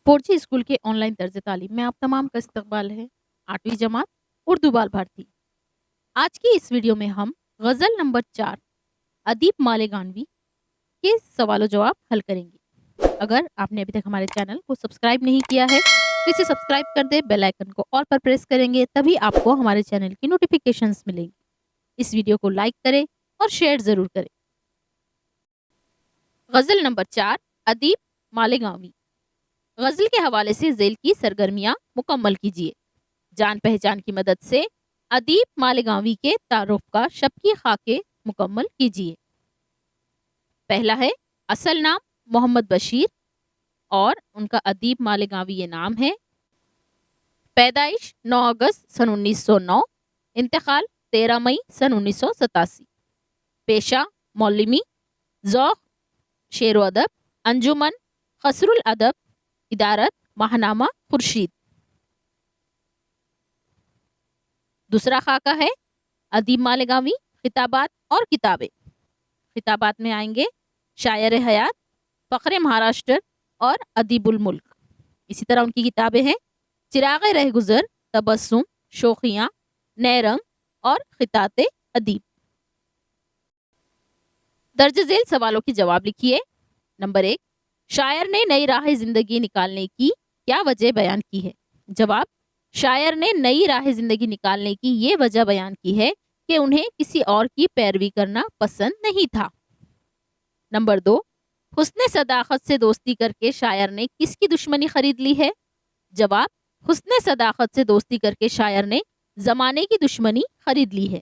4G school के online तर्ज तालीम में आप तमाम का इस्तकबाल है। 8वीं जमात उर्दू बाल भारती। आज की इस वीडियो में हम गज़ल नंबर 4 अदीब मालेगानवी के सवाल जवाब हल करेंगे। अगर आपने अभी तक हमारे चैनल को सब्सक्राइब नहीं किया है तो इसे सब्सक्राइब कर दे, बेल आइकन को ऑल पर प्रेस करेंगे तभी आपको हमारे चैनल की नोटिफिकेशंस मिलेंगी। इस वीडियो को लाइक करें और शेयर ज़रूर करें। गज़ल नंबर 4 अदीब मालेगानवी। गज़ल के हवाले से ज़ेल की सरगर्मियाँ मुकम्मल कीजिए। जान पहचान की मदद से अदीब मालेगानवी के तारुफ का शब की खाके मुकम्मल कीजिए। पहला है असल नाम मोहम्मद बशीर और उनका अदीब मालेगानवी ये नाम है। पैदाइश 9 अगस्त सन 1909, इंतकाल 13 मई सन 1987। पेशा मौलमी, ज़ौक़ शेर व अदब, अंजुमन खसरुल अदब, इदारत महानामा खुर्शीद। दूसरा खाका है अदीब मालेगानवी खिताबात और किताबें। खिताबात में आएंगे शायर हयात, फ़ख्र महाराष्ट्र और अदीबुल मुल्क। इसी तरह उनकी किताबें हैं चिराग रहगुज़र, तबस्सुम, शोखियाँ, नए रंग और खिताते अदीब। दर्ज झेल सवालों के जवाब लिखिए। नंबर 1, शायर ने नई राह जिंदगी निकालने की क्या वजह बयान की है? जवाब, शायर ने नई राह जिंदगी निकालने की ये वजह बयान की है कि उन्हें किसी और की पैरवी करना पसंद नहीं था। नंबर 2, हुस्ने सदाकत से दोस्ती करके शायर ने किसकी दुश्मनी खरीद ली है? जवाब, हुस्ने सदाकत से दोस्ती करके शायर ने जमाने की दुश्मनी खरीद ली है।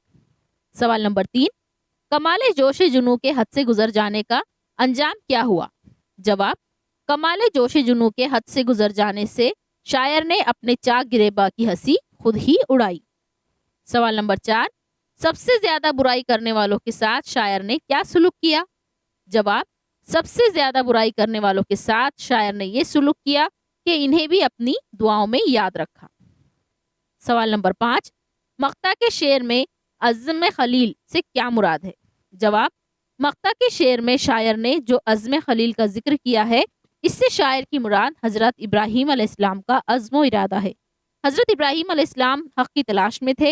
सवाल नंबर 3, कमाले जोश जुनू के हद से गुजर जाने का अंजाम क्या हुआ? जवाब, कमाले जोश जुनू के हद से गुजर जाने से शायर ने अपने चाक गिरेबा की हंसी खुद ही उड़ाई। सवाल नंबर 4, सबसे ज्यादा बुराई करने वालों के साथ शायर ने क्या सुलूक किया? जवाब, सबसे ज्यादा बुराई करने वालों के साथ शायर ने यह सुलूक किया कि इन्हें भी अपनी दुआओं में याद रखा। सवाल नंबर 5, मक्ता के शेर में अज़्म खलील से क्या मुराद है? जवाब, मक्ता के शेर में शायर ने जो अज़्म खलील का जिक्र किया है इससे शायर की मुराद हजरत इब्राहीम अलैहिस्सलाम का अज़्म इरादा है। हजरत इब्राहीम अलैहिस्सलाम हक की तलाश में थे।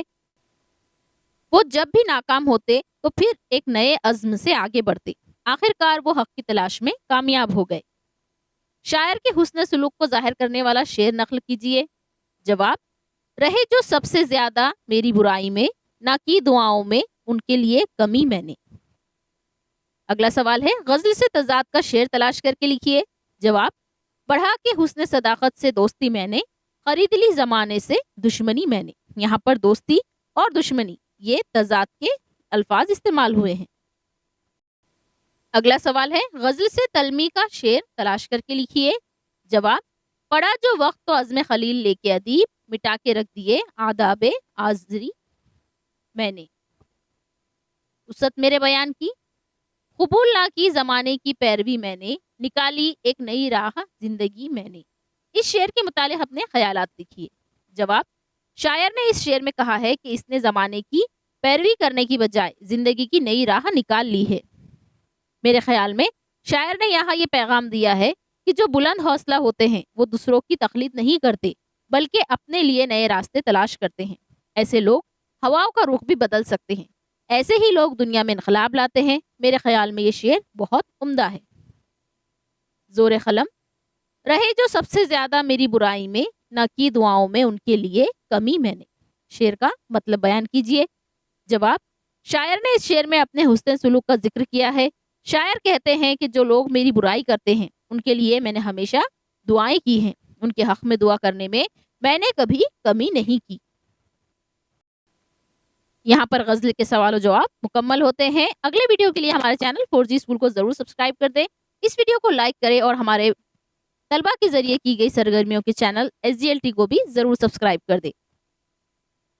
वो जब भी नाकाम होते तो फिर एक नए अज़्म से आगे बढ़ते। आखिरकार वो हक की तलाश में कामयाब हो गए। शायर के हुस्न सुलूक को जाहिर करने वाला शेर नक्ल कीजिए। जवाब, रहे जो सबसे ज्यादा मेरी बुराई में, ना की दुआओं में उनके लिए कमी मैंने। अगला सवाल है गजल से तजाद का शेर तलाश करके लिखिए। जवाब, बढ़ा के हुस्न सदाकत से दोस्ती मैंने, खरीद ली जमाने से दुश्मनी मैंने। यहाँ पर दोस्ती और दुश्मनी ये तजाद के अल्फाज इस्तेमाल हुए हैं। अगला सवाल है गजल से तलमी का शेर तलाश करके लिखिए। जवाब, पढ़ा जो वक्त तो अज़्म खलील लेके अदीब, मिटा के रख दिए आदाबे आज़री मैंने। उसत मेरे बयान की, कबूल ना की जमाने की पैरवी मैंने, निकाली एक नई राह जिंदगी मैंने। इस शेर के मुतालिक अपने ख्यालात लिखिए। जवाब, शायर ने इस शेर में कहा है कि इसने जमाने की पैरवी करने की बजाय जिंदगी की नई राह निकाल ली है। मेरे ख्याल में शायर ने यहाँ ये पैगाम दिया है कि जो बुलंद हौसला होते हैं वो दूसरों की तकलीद नहीं करते बल्कि अपने लिए नए रास्ते तलाश करते हैं। ऐसे लोग हवाओं का रुख भी बदल सकते हैं। ऐसे ही लोग दुनिया में इनकलाब लाते हैं। मेरे ख्याल में ये शेर बहुत उम्दा है। जोर कलम, रहे जो सबसे ज्यादा मेरी बुराई में, न की दुआओं में उनके लिए कमी मैंने। शेर का मतलब बयान कीजिए। जवाब, शायर ने इस शेर में अपने हुस्न सुलूक का जिक्र किया है। शायर कहते हैं कि जो लोग मेरी बुराई करते हैं उनके लिए मैंने हमेशा दुआएं की हैं। उनके हक में दुआ करने में मैंने कभी कमी नहीं की। यहाँ पर गजल के सवाल और जवाब मुकम्मल होते हैं। अगले वीडियो के लिए हमारे चैनल 4G स्कूल को जरूर सब्सक्राइब कर दें। इस वीडियो को लाइक करें और हमारे तलबा के जरिए की गई सरगर्मियों के चैनल SGLT को भी जरूर सब्सक्राइब कर दें।